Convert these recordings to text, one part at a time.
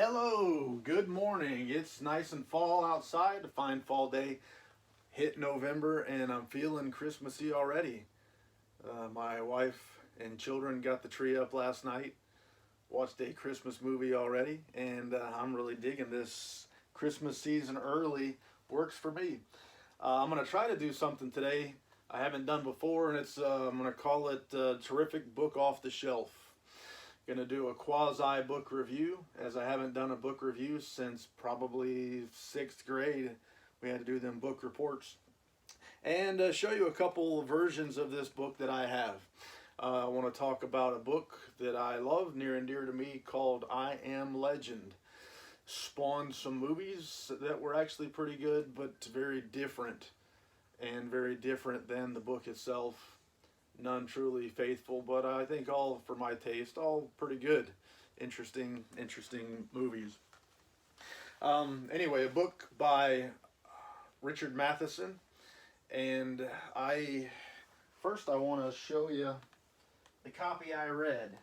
Hello, good morning. It's nice and fall outside, a fine fall day. Hit November and I'm feeling Christmassy already. My wife and children got the tree up last night, watched a Christmas movie already, and I'm really digging this Christmas season early. Works for me. I'm going to try to do something today I haven't done before, and I'm going to call it Terrific Book Off the Shelf. Going to do a quasi book review, as I haven't done a book review since probably 6th grade. We had to do them book reports. And show you a couple versions of this book that I have. I want to talk about a book that I love, near and dear to me, called I Am Legend. Spawned some movies that were actually pretty good, but very different. And very different than the book itself. None truly faithful, but I think all, for my taste, all pretty good. Interesting movies. Anyway, a book by Richard Matheson. And first I want to show you the copy I read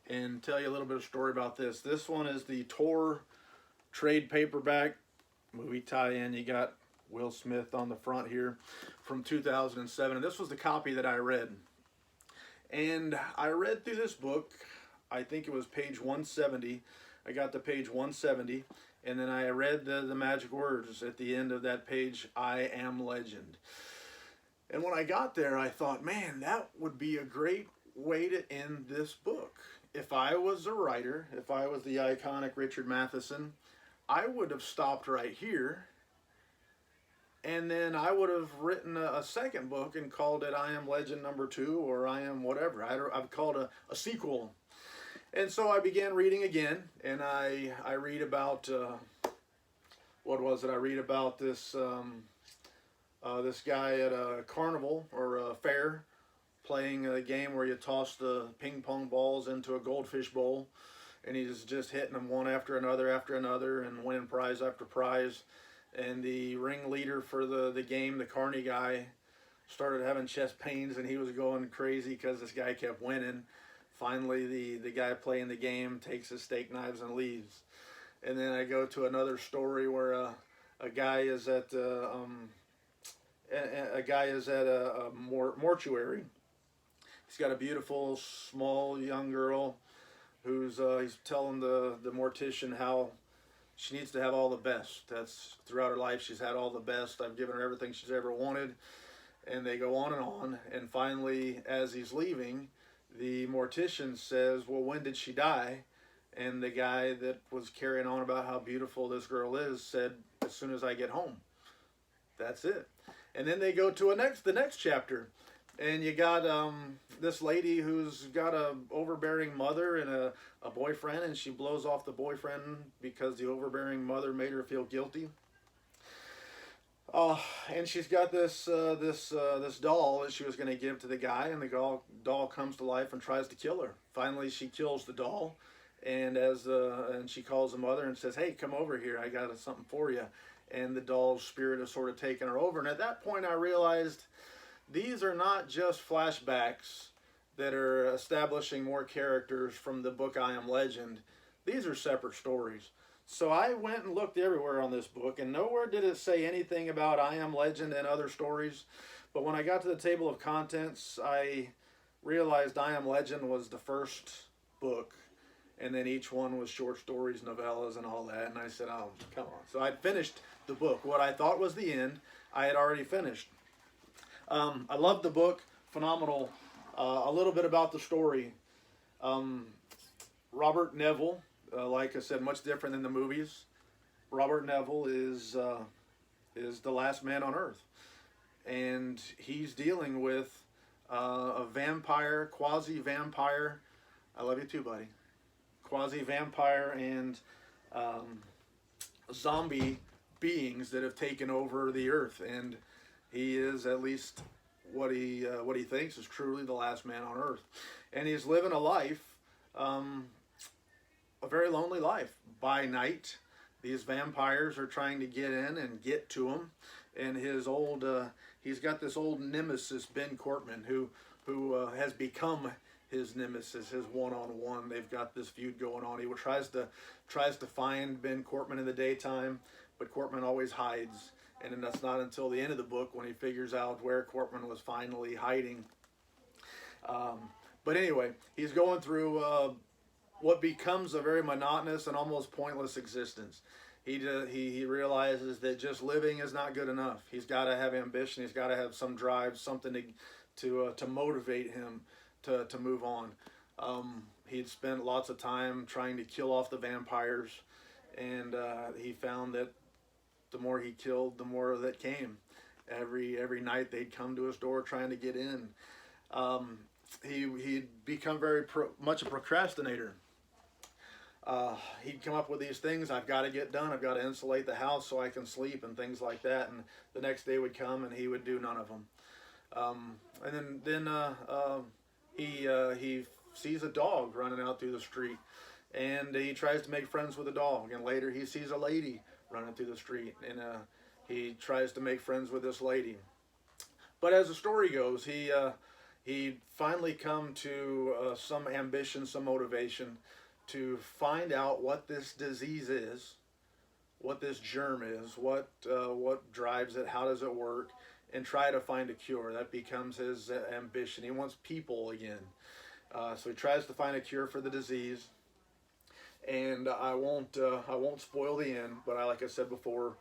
and tell you a little bit of story about this. This one is the Tor trade paperback movie tie-in. You got Will Smith on the front here from 2007. And this was the copy that I read. And I read through this book, I think it was page 170. I got to page 170, and then I read the magic words at the end of that page, I am legend. And when I got there, I thought, man, that would be a great way to end this book. If I was a writer, if I was the iconic Richard Matheson, I would have stopped right here. And then I would have written a second book and called it I Am Legend number 2 or I Am whatever. I've called a sequel. And so I began reading again, and I read about, what was it? I read about this this guy at a carnival or a fair playing a game where you toss the ping pong balls into a goldfish bowl, and he's just hitting them one after another and winning prize after prize. And the ringleader for the game, the carny guy, started having chest pains, and he was going crazy because this guy kept winning. Finally, the guy playing the game takes his steak knives and leaves. And then I go to another story where a guy is at a mortuary. He's got a beautiful, small, young girl who's he's telling the mortician how she needs to have all the best. That's throughout her life. She's had all the best. I've given her everything she's ever wanted. And they go on and on. And finally, as he's leaving, the mortician says, well, when did she die? And the guy that was carrying on about how beautiful this girl is said, as soon as I get home. That's it. And then they go to the next chapter. And you got this lady who's got a overbearing mother and a boyfriend, and she blows off the boyfriend because the overbearing mother made her feel guilty. And she's got this doll that she was going to give to the guy, and the doll comes to life and tries to kill her. Finally, she kills the doll, and and she calls the mother and says, "Hey, come over here. I got something for you." And the doll's spirit has sort of taken her over. And at that point, I realized these are not just flashbacks that are establishing more characters from the book I Am Legend. These are separate stories. So I went and looked everywhere on this book, and nowhere did it say anything about I Am Legend and other stories. But when I got to the table of contents, I realized I Am Legend was the first book, and then each one was short stories, novellas, and all that. And I said, oh, come on. So I'd finished the book. What I thought was the end, I had already finished. I loved the book, phenomenal. A little bit about the story. Robert Neville, like I said, much different than the movies. Robert Neville is the last man on Earth, and he's dealing with a vampire, quasi-vampire. I love you too, buddy. Quasi-vampire and zombie beings that have taken over the Earth, and he is, at least what he thinks, is truly the last man on Earth. And he's living a life, a very lonely life. By night, these vampires are trying to get in and get to him. And he's got this old nemesis, Ben Cortman, who has become his nemesis, his one-on-one. They've got this feud going on. He tries to find Ben Cortman in the daytime, but Cortman always hides. And then that's not until the end of the book when he figures out where Cortman was finally hiding. But anyway, he's going through what becomes a very monotonous and almost pointless existence. He realizes that just living is not good enough. He's got to have ambition. He's got to have some drive, something to motivate him to move on. He'd spent lots of time trying to kill off the vampires, and he found that the more he killed, the more that came. Every night they'd come to his door trying to get in. He'd become very much a procrastinator. He'd come up with these things: I've got to get done. I've got to insulate the house so I can sleep and things like that. And the next day would come and he would do none of them. And then he sees a dog running out through the street, and he tries to make friends with the dog. And later he sees a lady running through the street, and he tries to make friends with this lady. But as the story goes, he finally come to some ambition, some motivation to find out what this disease is, what this germ is, what drives it, how does it work, and try to find a cure. That becomes his ambition. He wants people again. So he tries to find a cure for the disease. And I won't spoil the end, but like I said before,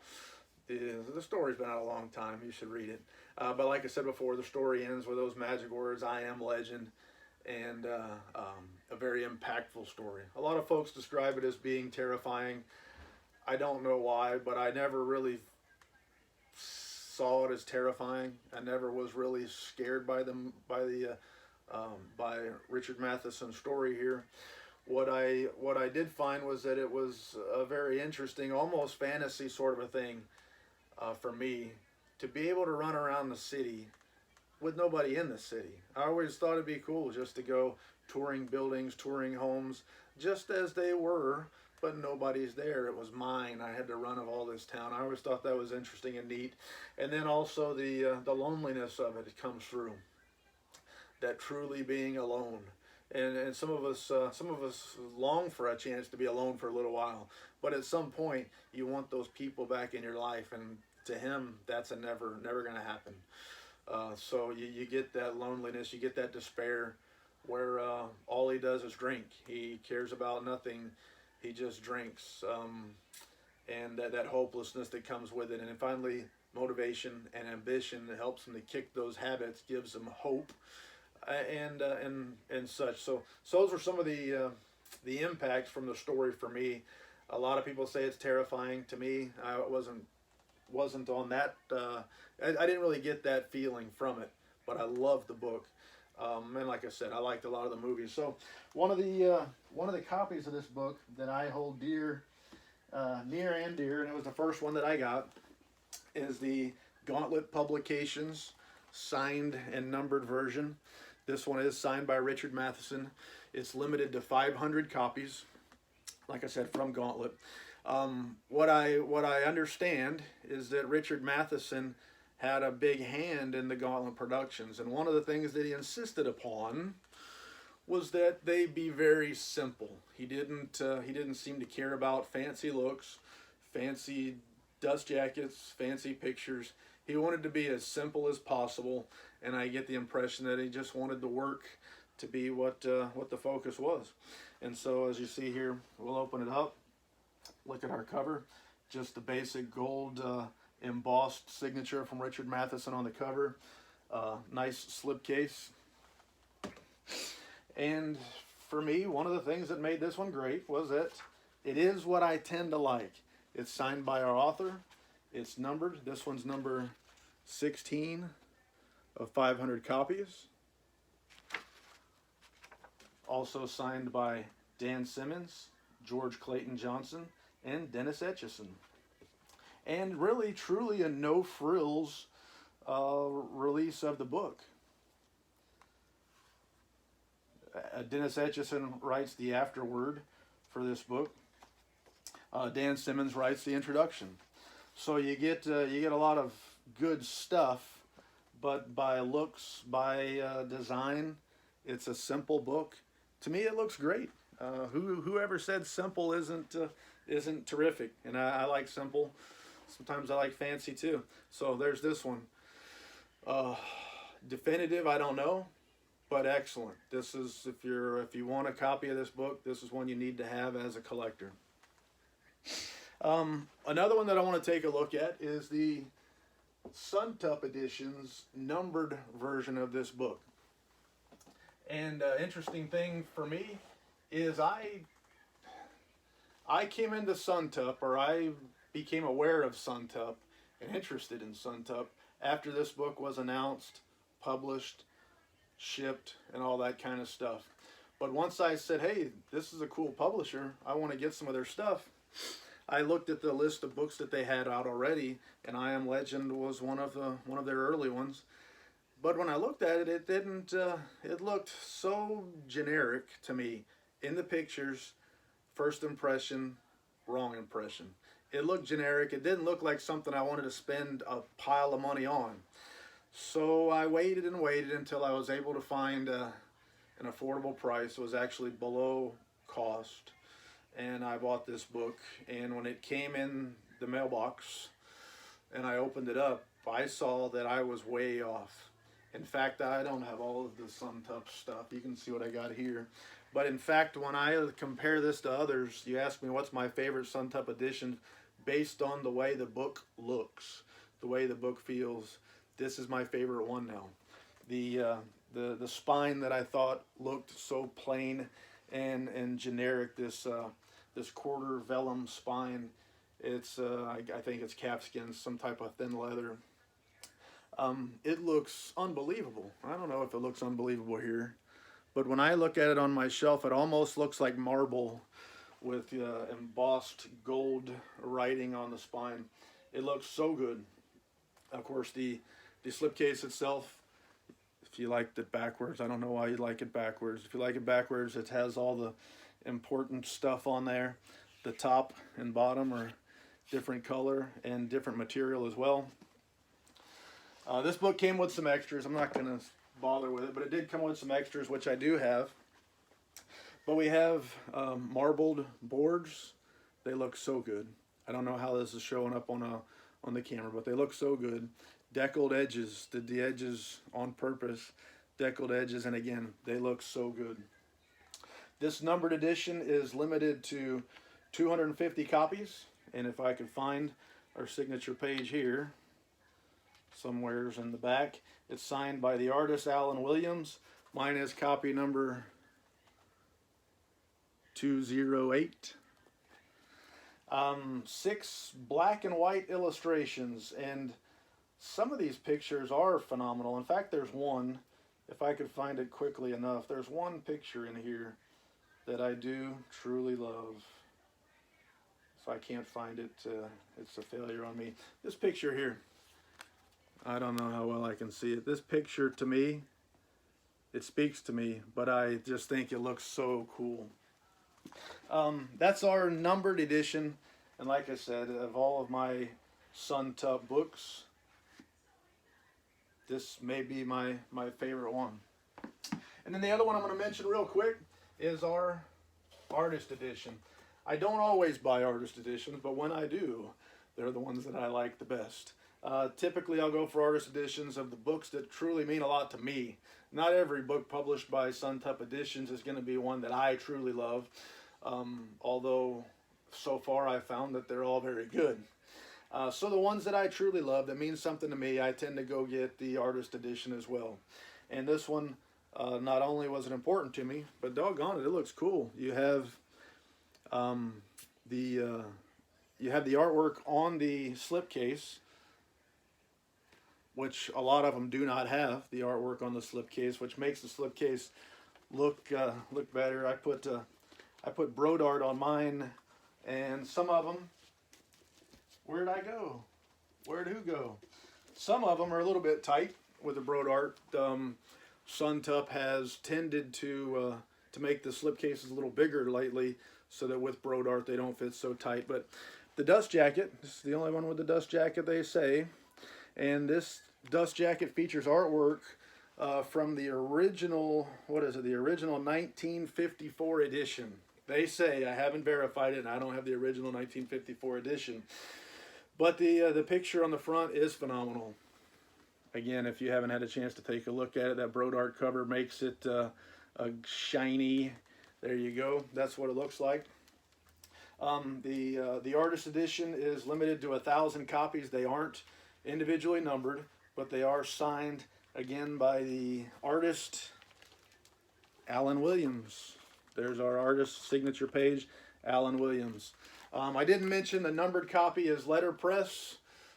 the story's been out a long time. You should read it. But like I said before, the story ends with those magic words, "I am legend," and a very impactful story. A lot of folks describe it as being terrifying. I don't know why, but I never really saw it as terrifying. I never was really scared by Richard Matheson's story here. What I did find was that it was a very interesting, almost fantasy sort of a thing for me, to be able to run around the city with nobody in the city. I always thought it'd be cool just to go touring buildings, touring homes, just as they were, but nobody's there. It was mine. I had to run of all this town. I always thought that was interesting and neat. And then also the loneliness of it comes through. That truly being alone. And some of us long for a chance to be alone for a little while. But at some point, you want those people back in your life, and to him, that's never going to happen. So you get that loneliness, you get that despair, where all he does is drink. He cares about nothing. He just drinks, and that hopelessness that comes with it. And then finally, motivation and ambition that helps him to kick those habits, gives him hope. And such. So those are some of the impacts from the story for me. A lot of people say it's terrifying. To me, I wasn't on that. I didn't really get that feeling from it, but I loved the book. And like I said, I liked a lot of the movies. So one of the copies of this book that I hold dear, near and dear, and it was the first one that I got, is the Gauntlet Publications signed and numbered version. This one is signed by Richard Matheson. It's limited to 500 copies, like I said, from Gauntlet. What I understand is that Richard Matheson had a big hand in the Gauntlet productions, and one of the things that he insisted upon was that they be very simple. He didn't seem to care about fancy looks, fancy dust jackets, fancy pictures. He wanted to be as simple as possible, and I get the impression that he just wanted the work to be what the focus was. And so, as you see here, we'll open it up. Look at our cover. Just the basic gold embossed signature from Richard Matheson on the cover. Nice slipcase. And for me, one of the things that made this one great was that it is what I tend to like. It's signed by our author. It's numbered. This one's number 16 of 500 copies. Also signed by Dan Simmons, George Clayton Johnson, and Dennis Etchison. And really, truly a no-frills release of the book. Dennis Etchison writes the afterword for this book. Dan Simmons writes the introduction. So you get a lot of good stuff, but by looks, by design, It's a simple book. To me, it looks great. Whoever said simple isn't terrific, and I like simple. Sometimes I like fancy too. So there's this one. Uh, Definitive, I don't know, but excellent. This is if you want a copy of this book, this is one you need to have as a collector. Another one that I want to take a look at is the Suntup edition's numbered version of this book. And interesting thing for me is I came into Suntup, or I became aware of Suntup and interested in Suntup after this book was announced, published, shipped, and all that kind of stuff. But once I said, hey, this is a cool publisher, I want to get some of their stuff, I looked at the list of books that they had out already, and I Am Legend was one of their early ones. But when I looked at it, it didn't. It looked so generic to me. In the pictures, first impression, wrong impression. It looked generic. It didn't look like something I wanted to spend a pile of money on. So I waited and waited until I was able to find an affordable price. It was actually below cost. And I bought this book. And when it came in the mailbox and I opened it up, I saw that I was way off. In fact, I don't have all of the Suntup stuff. You can see what I got here. But in fact, when I compare this to others, you ask me what's my favorite Suntup edition based on the way the book looks, the way the book feels. This is my favorite one now. The spine that I thought looked so plain and generic, this quarter vellum spine, it's I think it's calfskin, some type of thin leather. It looks unbelievable. I don't know if it looks unbelievable here, but when I look at it on my shelf, it almost looks like marble with embossed gold writing on the spine. It looks so good. Of course, the slipcase itself, if you liked it backwards, I don't know why you like it backwards. If you like it backwards, it has all the important stuff on there. The top and bottom are different color and different material as well. This book came with some extras. I'm not going to bother with it, but it did come with some extras, which I do have. But we have marbled boards. They look so good. I don't know how this is showing up on the camera, but they look so good. Deckled edges. Did the edges on purpose. Deckled edges, and again, they look so good. This numbered edition is limited to 250 copies, and if I could find our signature page here, somewhere's in the back. It's signed by the artist Alan Williams. Mine is copy number 208. 6 black and white illustrations, and some of these pictures are phenomenal. In fact, there's one, if I could find it quickly enough, there's one picture in here that I do truly love. If I can't find it, it's a failure on me. This picture here, I don't know how well I can see it. This picture, to me, it speaks to me, but I just think it looks so cool. That's our numbered edition, and like I said, of all of my Suntup books, this may be my favorite one. And then the other one I'm going to mention real quick is our artist edition. I don't always buy artist editions, but when I do, they're the ones that I like the best. Typically, I'll go for artist editions of the books that truly mean a lot to me. Not every book published by Suntup Editions is going to be one that I truly love, although so far I've found that they're all very good. So the ones that I truly love, that mean something to me, I tend to go get the artist edition as well. And this one, not only was it important to me, but doggone it, it looks cool. You have the artwork on the slipcase, which a lot of them do not have the artwork on the slipcase, which makes the slipcase look better. I put Brodart on mine, and some of them, where'd I go? Where'd who go? Some of them are a little bit tight with the Brodart. Suntup has tended to make the slipcases a little bigger lately, so that with Brodart they don't fit so tight. But the dust jacket, this is the only one with the dust jacket, they say. And this dust jacket features artwork from the original, what is it, the original 1954 edition. They say, I haven't verified it, and I don't have the original 1954 edition. But the picture on the front is phenomenal. Again, if you haven't had a chance to take a look at it, that Brodart cover makes it a shiny. There you go. That's what it looks like. The artist edition is limited to 1,000 copies. They aren't individually numbered, but they are signed again by the artist, Alan Williams. There's our artist signature page, Alan Williams. I didn't mention the numbered copy is letterpress.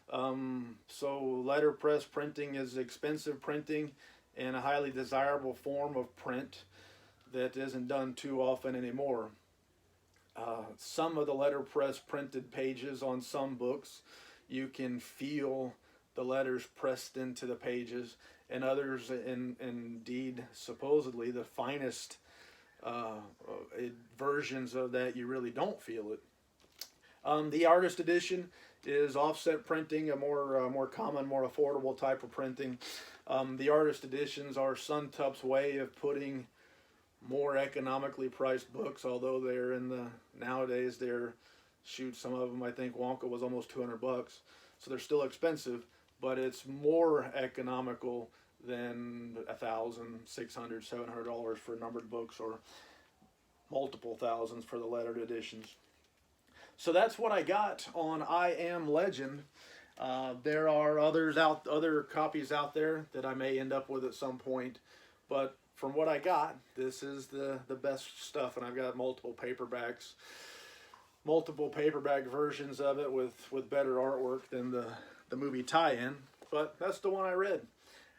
So letterpress printing is expensive printing and a highly desirable form of print that isn't done too often anymore. Some of the letterpress printed pages on some books, you can feel the letters pressed into the pages, and others, indeed, supposedly, the finest versions of that, you really don't feel it. The artist edition is offset printing, a more common, more affordable type of printing. The artist editions are Suntup's way of putting more economically priced books, although they're nowadays some of them, I think Wonka was almost $200, so they're still expensive, but it's more economical than $1,000, $600, $700 for numbered books, or multiple thousands for the lettered editions. So that's what I got on I Am Legend. There are other copies out there that I may end up with at some point, but from what I got, this is the best stuff, and I've got multiple paperback versions of it with better artwork than the movie tie-in, but that's the one I read.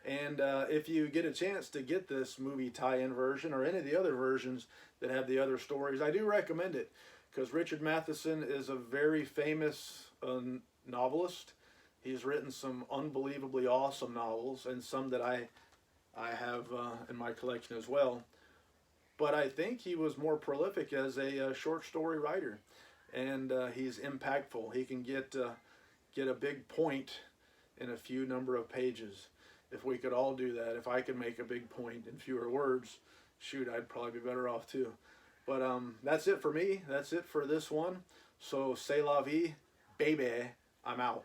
And if you get a chance to get this movie tie-in version or any of the other versions that have the other stories, I do recommend it, because Richard Matheson is a very famous novelist. He's written some unbelievably awesome novels, and some that I have in my collection as well. But I think he was more prolific as a short story writer, and he's impactful. He can get a big point in a few number of pages. If we could all do that, if I could make a big point in fewer words, shoot, I'd probably be better off too. But that's it for me. That's it for this one. So, c'est la vie, baby. I'm out.